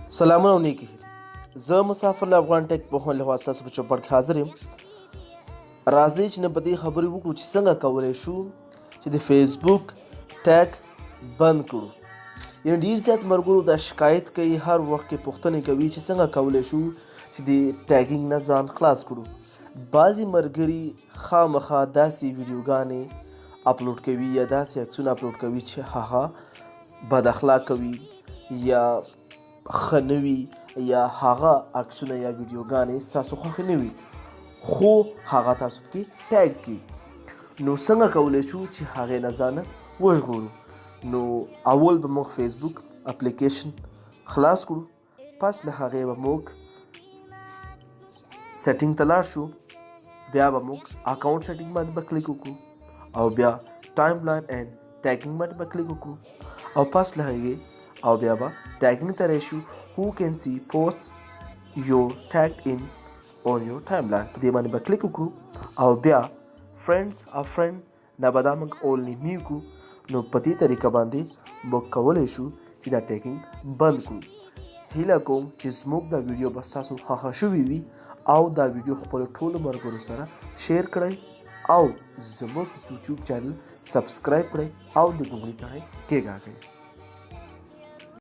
سلامونه او نیکي زه مسافر له افغان ټیک پوهنې لخوا ستاسو په چوپړ کې حاضر یم. راځئ چې نن په دې خبرې وکړو چې څنګه کولی شو چې د فیسبوک ټیګ بند کړو. یعنې ډېر زیات ملګرو دا شکایت کوي، هر وخت کې پوښتنې کوي چې څنګه کولی شو چې د ټیګینګ نه ځان خلاص کړو. بعضې ملګري خامخا داسې ویډیوګانې اپلوډ کوي یا داسې عکسونه اپلوډ کوي چې هغه بد اخلاقه وي یا ښه نه وي یا هغه عکسونه یا ویډیوګانې ستاسو خوښې نه وي، خو هغه تاسو پکې ټیګ کړي. نو څنګه کولی شو چې هغې نه ځان وژغورو؟ نو اول به موږ فیسبوک اپلیکیشن خلاص کړو، پس له هغې به موږ سیټینګ ته لاړ شو، بیا به موږ اکاونټ سیټینګ باندې به کلیک وکړو او بیا ټایم لاین اینډ ټیګینګ باندې به کلیک وکړو او پس له هغې او بیا به ټیګینګ ته راشو. who can see posts your tagged in on your timeline په دې باندې به کلیک وکړو او بیا فرینډز او فرینډ نه به دا موږ اونلی مې وکړو. نو په دې طریقه باندې موږ کولی شو چې دا ټیګینګ بند کړو. هیله کوم چې زموږ دا ویډیو به ستاسو خوښه شوې وي او دا ویډیو خپلو ټولو ملګرو سره شیر کړئ او زموږ یوټیوب چینل سبسکرایب کړئ او د ګونګړې کړئ کېکاږئ.